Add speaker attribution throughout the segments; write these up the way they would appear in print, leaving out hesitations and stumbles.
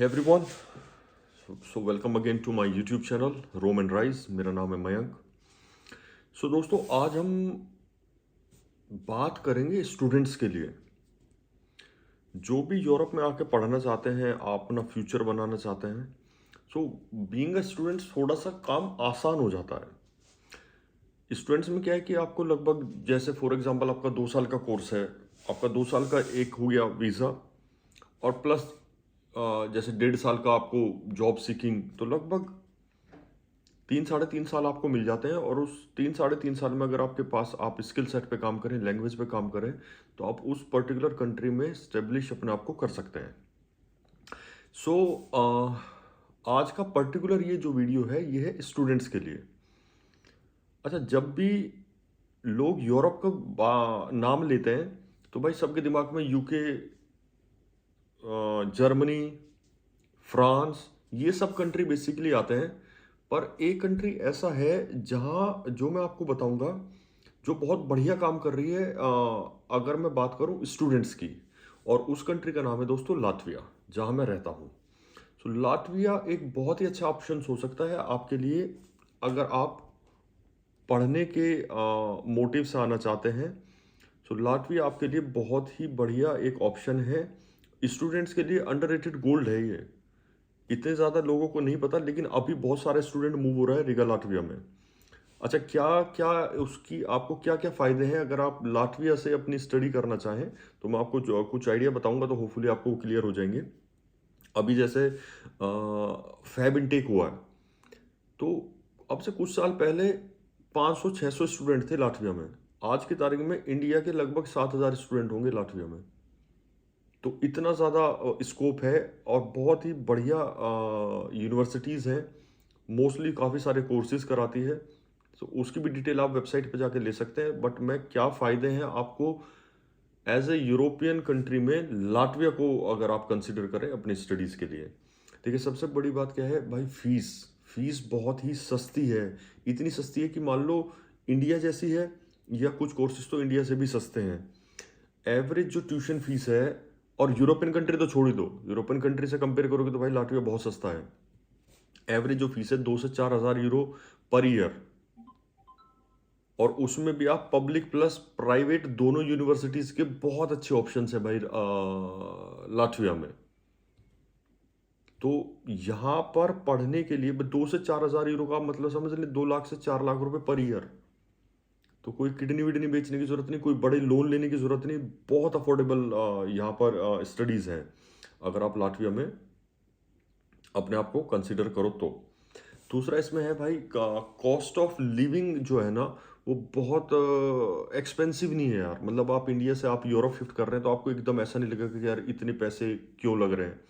Speaker 1: Everyone, so welcome again to my YouTube channel Roam and Rise. मेरा नाम है मयंक। सो दोस्तों, आज हम बात करेंगे स्टूडेंट्स के लिए जो भी यूरोप में आके पढ़ना चाहते हैं, आप अपना फ्यूचर बनाना चाहते हैं। सो बीइंग अ स्टूडेंट थोड़ा सा काम आसान हो जाता है। स्टूडेंट्स में क्या है कि आपको लगभग, जैसे फॉर एग्जांपल आपका 2 साल का कोर्स है, आपका 2 साल का एक हो गया वीज़ा, और प्लस जैसे 1.5 साल का आपको जॉब सीकिंग, तो लगभग 3 साढ़े 3 साल आपको मिल जाते हैं। और उस 3 साढ़े 3 साल में अगर आपके पास आप स्किल सेट पे काम करें, लैंग्वेज पे काम करें, तो आप उस पर्टिकुलर कंट्री में स्टेब्लिश अपने आप को कर सकते हैं। सो आज का पर्टिकुलर ये जो वीडियो है, ये है स्टूडेंट्स के लिए। अच्छा, जब भी लोग यूरोप का नाम लेते हैं तो भाई सबके दिमाग में यूके, जर्मनी, फ्रांस, ये सब कंट्री बेसिकली आते हैं। पर एक कंट्री ऐसा है जहाँ, जो मैं आपको बताऊंगा, जो बहुत बढ़िया काम कर रही है, अगर मैं बात करूं स्टूडेंट्स की। और उस कंट्री का नाम है दोस्तों लातविया, जहाँ मैं रहता हूँ। सो लातविया एक बहुत ही अच्छा ऑप्शन हो सकता है आपके लिए, अगर आप पढ़ने के मोटिव से आना चाहते हैं। सो लाटविया आपके लिए बहुत ही बढ़िया एक ऑप्शन है। स्टूडेंट्स के लिए अंडररेटेड गोल्ड है ये। इतने ज़्यादा लोगों को नहीं पता, लेकिन अभी बहुत सारे स्टूडेंट मूव हो रहा है रिगा लाटविया में। अच्छा, क्या क्या उसकी आपको क्या क्या फ़ायदे हैं अगर आप लाटविया से अपनी स्टडी करना चाहें, तो मैं आपको कुछ आइडिया बताऊंगा, तो होपफुली आपको क्लियर हो जाएंगे। अभी जैसे फैब इनटेक हुआ है, तो अब से कुछ साल पहले 500-600 स्टूडेंट थे लाटविया में। आज की तारीख में इंडिया के लगभग 7,000 स्टूडेंट होंगे लाटविया में। तो इतना ज़्यादा स्कोप है, और बहुत ही बढ़िया यूनिवर्सिटीज़ हैं। मोस्टली काफ़ी सारे कोर्सेज कराती है। तो उसकी भी डिटेल आप वेबसाइट पे जाके ले सकते हैं। बट मैं क्या फ़ायदे हैं आपको एज ए यूरोपियन कंट्री में लाटविया को अगर आप कंसिडर करें अपनी स्टडीज़ के लिए। देखिए, सबसे बड़ी बात क्या है भाई, फीस। फीस बहुत ही सस्ती है। इतनी सस्ती है कि मान लो इंडिया जैसी है, या कुछ कोर्सेज तो इंडिया से भी सस्ते हैं। एवरेज जो ट्यूशन फीस है, और यूरोपियन कंट्री तो छोड़ ही दो, यूरोपियन कंट्री से कंपेयर करोगे तो भाई लाटविया बहुत सस्ता है। एवरेज जो फीस है 2 से 4 हज़ार यूरो पर ईयर। और उसमें भी आप पब्लिक प्लस प्राइवेट दोनों यूनिवर्सिटीज के बहुत अच्छे ऑप्शंस है भाई लाटविया में। तो यहाँ पर पढ़ने के लिए 2 से 4 हज़ार यूरो का मतलब समझ ले 2 लाख से 4 लाख रुपए पर ईयर। तो कोई किडनी विडनी बेचने की जरूरत नहीं, कोई बड़े लोन लेने की जरूरत नहीं। बहुत अफोर्डेबल यहाँ पर स्टडीज है, अगर आप लाटविया में अपने आप को कंसिडर करो तो। दूसरा इसमें है भाई, कॉस्ट ऑफ लिविंग जो है ना, वो बहुत एक्सपेंसिव नहीं है यार। मतलब आप इंडिया से आप यूरोप शिफ्ट कर रहे हैं, तो आपको एकदम ऐसा नहीं लगेगा कि यार इतने पैसे क्यों लग रहे हैं।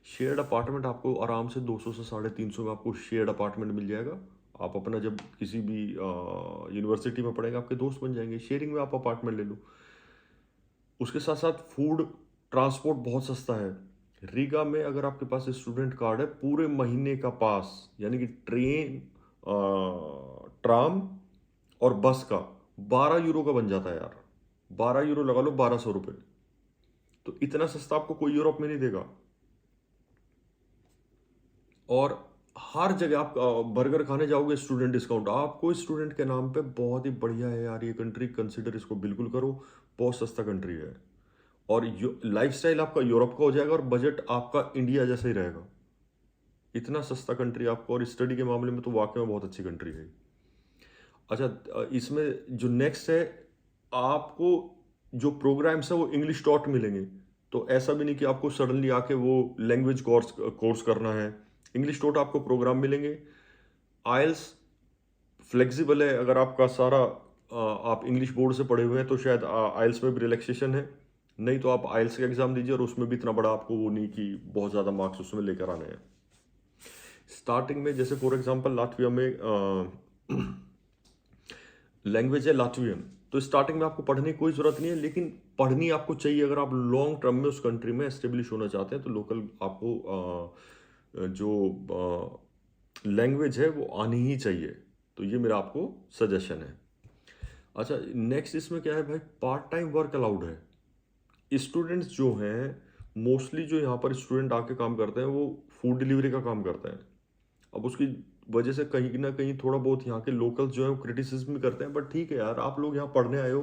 Speaker 1: शेयर्ड अपार्टमेंट आपको आराम से 200 से 350 में आपको शेयर्ड अपार्टमेंट मिल जाएगा। आप अपना जब किसी भी यूनिवर्सिटी में पढ़ेंगे, आपके दोस्त बन जाएंगे, शेयरिंग में आप अपार्टमेंट ले लो। उसके साथ साथ फूड, ट्रांसपोर्ट बहुत सस्ता है। रीगा में अगर आपके पास स्टूडेंट कार्ड है, पूरे महीने का पास, यानी कि ट्रेन, ट्राम और बस का 12 यूरो का बन जाता है यार। 12 यूरो लगा लो, 1200 रुपये। तो इतना सस्ता आपको कोई यूरोप में नहीं देगा। और हर जगह आप बर्गर खाने जाओगे, स्टूडेंट डिस्काउंट आपको स्टूडेंट के नाम पे। बहुत ही बढ़िया है यार ये कंट्री, कंसिडर इसको बिल्कुल करो। बहुत सस्ता कंट्री है, और लाइफस्टाइल आपका यूरोप का हो जाएगा, और बजट आपका इंडिया जैसा ही रहेगा। इतना सस्ता कंट्री आपको, और स्टडी के मामले में तो वाकई में बहुत अच्छी कंट्री है। अच्छा, इसमें जो नेक्स्ट है, आपको जो प्रोग्राम्स है वो इंग्लिश टॉट मिलेंगे। तो ऐसा भी नहीं कि आपको सडनली आके वो लैंग्वेज कोर्स कोर्स करना है। इंग्लिश टॉट आपको प्रोग्राम मिलेंगे। आइल्स फ्लेक्सिबल है, अगर आपका सारा आप इंग्लिश बोर्ड से पढ़े हुए हैं तो शायद आइल्स में भी रिलैक्सेशन है। नहीं तो आप आइल्स का एग्जाम दीजिए, और उसमें भी इतना बड़ा आपको वो नहीं कि बहुत ज़्यादा मार्क्स उसमें लेकर आने हैं। स्टार्टिंग में जैसे फॉर एग्जांपल लाटविया में लैंग्वेज है लाटवियन, तो स्टार्टिंग में आपको पढ़ने की कोई ज़रूरत नहीं है, लेकिन पढ़नी आपको चाहिए अगर आप लॉन्ग टर्म में उस कंट्री में एस्टेब्लिश होना चाहते हैं। तो लोकल आपको जो लैंग्वेज है वो आनी ही चाहिए। तो ये मेरा आपको सजेशन है। अच्छा, नेक्स्ट इसमें क्या है भाई, पार्ट टाइम वर्क अलाउड है। स्टूडेंट्स जो हैं मोस्टली जो यहाँ पर स्टूडेंट आके काम करते हैं वो फूड डिलीवरी का काम करते हैं। अब उसकी वजह से कहीं ना कहीं थोड़ा बहुत यहाँ के लोकल्स जो है वो क्रिटिसिज्म भी करते हैं, बट ठीक है यार, आप लोग यहाँ पढ़ने आए हो,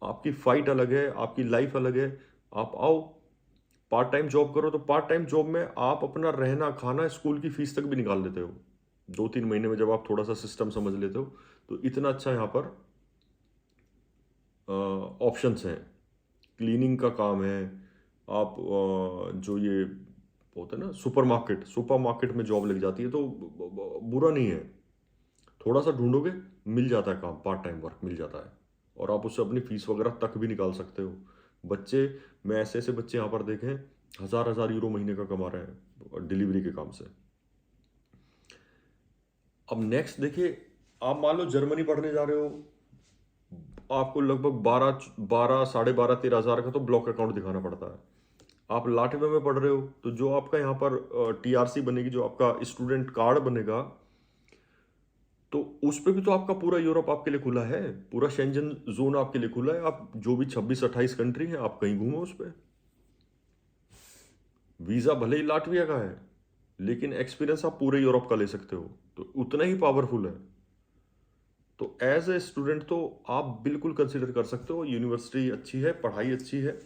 Speaker 1: आपकी फाइट अलग है, आपकी लाइफ अलग है। आप आओ, पार्ट टाइम जॉब करो, तो पार्ट टाइम जॉब में आप अपना रहना खाना स्कूल की फीस तक भी निकाल लेते हो 2-3 महीने में, जब आप थोड़ा सा सिस्टम समझ लेते हो। तो इतना अच्छा यहाँ पर ऑप्शंस हैं। क्लीनिंग का काम है, आप जो ये होता है ना सुपर मार्केट में जॉब लग जाती है, तो बुरा नहीं है। थोड़ा सा ढूंढोगे, मिल जाता है काम, पार्ट टाइम वर्क मिल जाता है, और आप उससे अपनी फीस वगैरह तक भी निकाल सकते हो। बच्चे, मैं ऐसे ऐसे बच्चे यहाँ पर देखे हैं, हजार हजार यूरो महीने का कमा रहे हैं डिलीवरी के काम से। अब नेक्स्ट देखिए, आप मान लो जर्मनी पढ़ने जा रहे हो, आपको लगभग 12 12 साढ़े 12 13 हज़ार का तो ब्लॉक अकाउंट दिखाना पड़ता है। आप लाटविया में पढ़ रहे हो, तो जो आपका यहाँ पर टीआरसी बनेगी, जो आपका स्टूडेंट कार्ड बनेगा, तो उस पे भी तो आपका पूरा यूरोप आपके लिए खुला है, पूरा शेंजन जोन आपके लिए खुला है। आप जो भी 26-28 कंट्री है, आप कहीं घूमो उस पे। वीजा भले ही लाटविया का है, लेकिन एक्सपीरियंस आप पूरे यूरोप का ले सकते हो, तो उतना ही पावरफुल है। तो एज ए स्टूडेंट तो आप बिल्कुल कंसिडर कर सकते हो। यूनिवर्सिटी अच्छी है, पढ़ाई अच्छी है,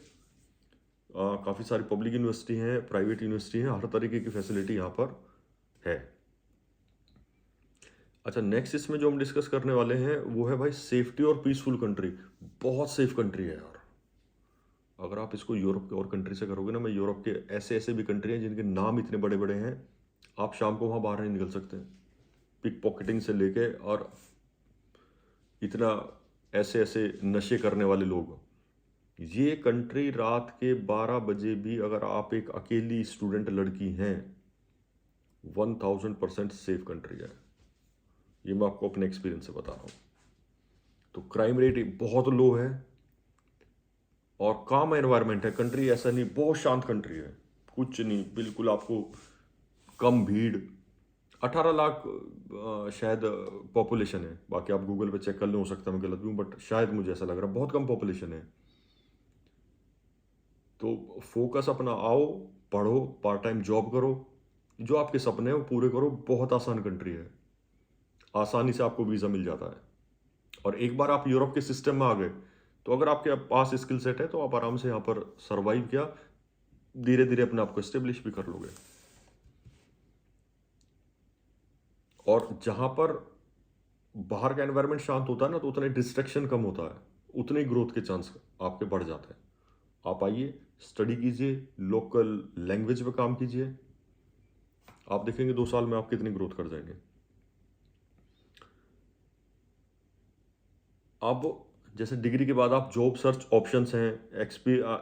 Speaker 1: काफ़ी सारी पब्लिक यूनिवर्सिटी हैं, प्राइवेट यूनिवर्सिटी हैं, हर तरीके की फैसिलिटी यहाँ पर है। अच्छा, नेक्स्ट इसमें जो हम डिस्कस करने वाले हैं वो है भाई सेफ्टी और पीसफुल कंट्री। बहुत सेफ कंट्री है यार। अगर आप इसको यूरोप के और कंट्री से करोगे ना, मैं यूरोप के ऐसे ऐसे भी कंट्री हैं जिनके नाम इतने बड़े बड़े हैं, आप शाम को वहाँ बाहर नहीं निकल सकते। पिक पॉकेटिंग से लेके और इतना ऐसे ऐसे नशे करने वाले लोग। ये कंट्री रात के 12 बजे भी अगर आप एक अकेली स्टूडेंट लड़की हैं, 1000% सेफ कंट्री है। ये मैं आपको अपने एक्सपीरियंस से बता रहा हूँ। तो क्राइम रेट बहुत लो है और काम एनवायरनमेंट है। कंट्री ऐसा नहीं, बहुत शांत कंट्री है, कुछ नहीं, बिल्कुल आपको कम भीड़। 18 लाख शायद पॉपुलेशन है, बाकी आप गूगल पे चेक कर लो, हो सकता है मैं गलत भी हूँ, बट शायद मुझे ऐसा लग रहा है बहुत कम पॉपुलेशन है। तो फोकस अपना, आओ पढ़ो, पार्ट टाइम जॉब करो, जो आपके सपने हैं वो पूरे करो। बहुत आसान कंट्री है, आसानी से आपको वीज़ा मिल जाता है। और एक बार आप यूरोप के सिस्टम में आ गए, तो अगर आपके पास स्किल सेट है तो आप आराम से यहाँ पर सरवाइव किया, धीरे धीरे अपने आप को एस्टेब्लिश भी कर लोगे। और जहाँ पर बाहर का एनवायरनमेंट शांत होता है ना, तो उतना डिस्ट्रैक्शन कम होता है, उतने ही ग्रोथ के चांस आपके बढ़ जाते हैं। आप आइए, स्टडी कीजिए, लोकल लैंग्वेज पे काम कीजिए, आप देखेंगे 2 साल में आप कितनी ग्रोथ कर जाएंगे। अब जैसे डिग्री के बाद आप जॉब सर्च ऑप्शंस हैं,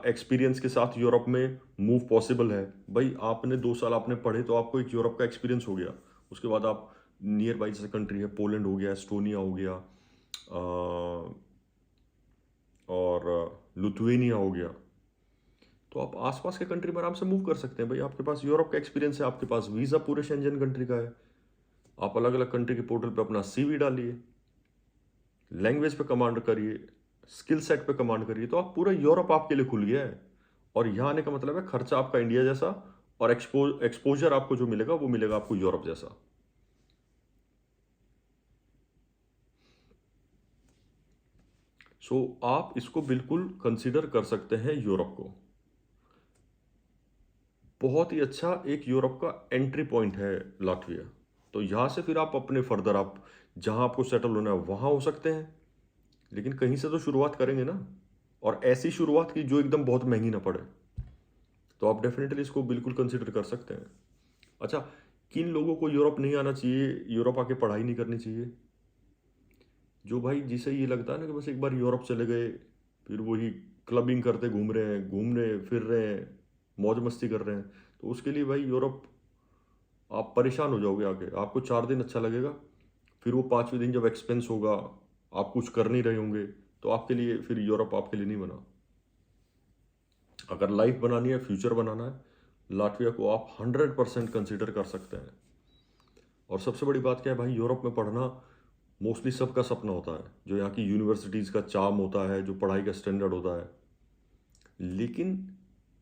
Speaker 1: एक्सपीरियंस के साथ यूरोप में मूव पॉसिबल है। भाई आपने 2 साल आपने पढ़े, तो आपको एक यूरोप का एक्सपीरियंस हो गया। उसके बाद आप नियर बाई जैसे कंट्री है, पोलैंड हो गया, एस्टोनिया हो गया, और लुथुएनिया हो गया, तो आप आसपास के कंट्री में आराम से मूव कर सकते हैं। भाई आपके पास यूरोप का एक्सपीरियंस है, आपके पास वीज़ा पूरे शेंजन कंट्री का है, आप अलग अलग कंट्री के पोर्टल पे अपना सीवी डालिए, लैंग्वेज पे कमांड करिए, स्किल सेट पे कमांड करिए, तो आप पूरा यूरोप आपके लिए खुल गया है। और यहाँ आने का मतलब है खर्चा आपका इंडिया जैसा, और एक्सपोजर आपको जो मिलेगा वो मिलेगा आपको यूरोप जैसा। सो आप इसको बिल्कुल कंसीडर कर सकते हैं यूरोप को। बहुत ही अच्छा एक यूरोप का एंट्री पॉइंट है लाटविया। तो यहाँ से फिर आप अपने फर्दर, आप जहाँ आपको सेटल होना है वहाँ हो सकते हैं, लेकिन कहीं से तो शुरुआत करेंगे ना। और ऐसी शुरुआत की जो एकदम बहुत महंगी ना पड़े। तो आप डेफिनेटली इसको बिल्कुल कंसिडर कर सकते हैं। अच्छा, किन लोगों को यूरोप नहीं आना चाहिए, यूरोप आके पढ़ाई नहीं करनी चाहिए? जो भाई जिसे ये लगता है ना कि बस एक बार यूरोप चले गए, फिर वही क्लबिंग करते घूम रहे हैं, घूमने फिर रहे हैं, मौज मस्ती कर रहे हैं, तो उसके लिए भाई यूरोप, आप परेशान हो जाओगे आके। आपको 4 दिन अच्छा लगेगा, फिर वो 5वें दिन जब एक्सपेंस होगा, आप कुछ कर नहीं रहे होंगे, तो आपके लिए फिर यूरोप आपके लिए नहीं बना। अगर लाइफ बनानी है, फ्यूचर बनाना है, लाटविया को आप 100% कंसिडर कर सकते हैं। और सबसे बड़ी बात क्या है भाई, यूरोप में पढ़ना मोस्टली सबका सपना होता है, जो यहाँ की यूनिवर्सिटीज़ का चार्म होता है, जो पढ़ाई का स्टैंडर्ड होता है। लेकिन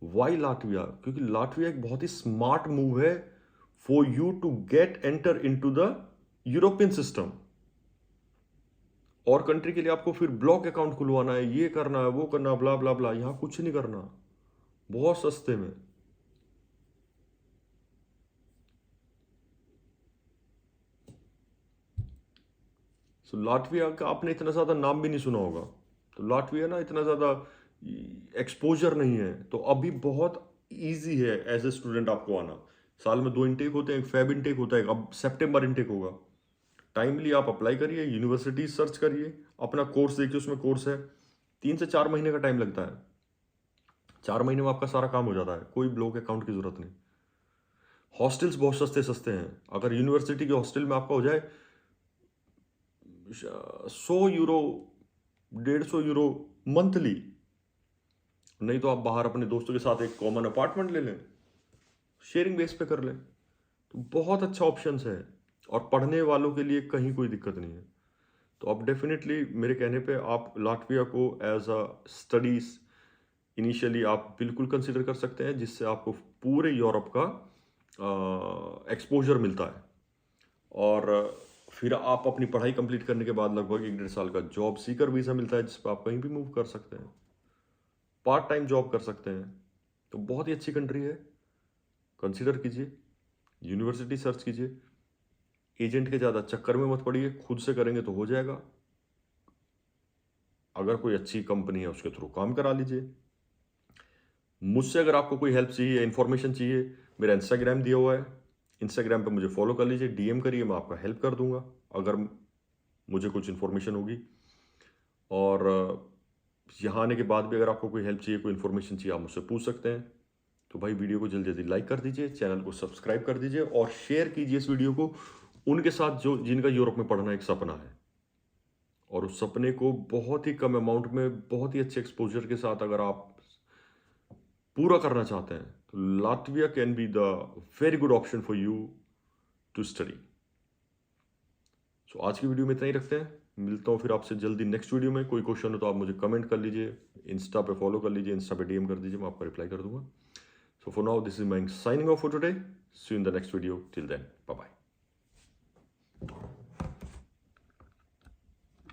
Speaker 1: वाई लाटविया? क्योंकि लाटविया एक बहुत ही स्मार्ट मूव है for you to get enter into the European system. और कंट्री के लिए आपको फिर ब्लॉक अकाउंट खुलवाना है, ये करना है, वो करना, ब्ला ब्ला ब्ला। यहां कुछ नहीं करना, बहुत सस्ते में। सो लाटविया का आपने इतना ज्यादा नाम भी नहीं सुना होगा। तो लाटविया ना इतना ज्यादा एक्सपोजर नहीं है, तो अभी बहुत इजी है एज ए स्टूडेंट आपको आना। साल में 2 इनटेक होते हैं, एक फेब इनटेक होता है, अब सितंबर इनटेक होगा। टाइमली आप अप्लाई करिए, यूनिवर्सिटी सर्च करिए, अपना कोर्स देखिए, उसमें कोर्स है 3 से 4 महीने का टाइम लगता है। 4 महीने में आपका सारा काम हो जाता है, कोई ब्लॉक अकाउंट की जरूरत नहीं। हॉस्टल्स बहुत सस्ते सस्ते हैं। अगर यूनिवर्सिटी के हॉस्टल में आपका हो जाए 100 यूरो, 150 यूरो मंथली, नहीं तो आप बाहर अपने दोस्तों के साथ एक कॉमन अपार्टमेंट ले लें, शेयरिंग बेस पे कर लें, तो बहुत अच्छा ऑप्शंस है। और पढ़ने वालों के लिए कहीं कोई दिक्कत नहीं है। तो आप डेफिनेटली मेरे कहने पे आप लाटविया को एज अ स्टडीज इनिशियली आप बिल्कुल कंसिडर कर सकते हैं, जिससे आपको पूरे यूरोप का एक्सपोजर मिलता है। और फिर आप अपनी पढ़ाई कंप्लीट करने के बाद लगभग 1 डेढ़ साल का जॉब सीकर वीज़ा मिलता है, जिस पर आप कहीं भी मूव कर सकते हैं, पार्ट टाइम जॉब कर सकते हैं। तो बहुत ही अच्छी कंट्री है, कंसिडर कीजिए, यूनिवर्सिटी सर्च कीजिए, एजेंट के ज़्यादा चक्कर में मत पड़िए, खुद से करेंगे तो हो जाएगा। अगर कोई अच्छी कंपनी है उसके थ्रू काम करा लीजिए। मुझसे अगर आपको कोई हेल्प चाहिए, इन्फॉर्मेशन चाहिए, मेरा इंस्टाग्राम दिया हुआ है, इंस्टाग्राम पे मुझे फॉलो कर लीजिए, डीएम करिए, मैं आपका हेल्प कर दूंगा अगर मुझे कुछ इन्फॉर्मेशन होगी। और यहाँ आने के बाद भी अगर आपको कोई हेल्प चाहिए, कोई इन्फॉर्मेशन चाहिए, आप मुझसे पूछ सकते हैं। तो भाई वीडियो को जल्दी जल्दी लाइक कर दीजिए, चैनल को सब्सक्राइब कर दीजिए और शेयर कीजिए इस वीडियो को उनके साथ जो जिनका यूरोप में पढ़ना एक सपना है, और उस सपने को बहुत ही कम अमाउंट में बहुत ही अच्छे एक्सपोजर के साथ अगर आप पूरा करना चाहते हैं, तो Latvia can be the very good option for you to study. So आज की वीडियो में इतना ही रखते हैं, मिलता हूँ फिर आपसे जल्दी नेक्स्ट वीडियो में। कोई क्वेश्चन हो तो आप मुझे कमेंट कर लीजिए, इंस्टा पे फॉलो कर लीजिए, इंस्टा पे डीएम कर दीजिए, मैं आपका रिप्लाई कर दूंगा। So for now this is my signing off for today, see you in the next video, till then bye bye.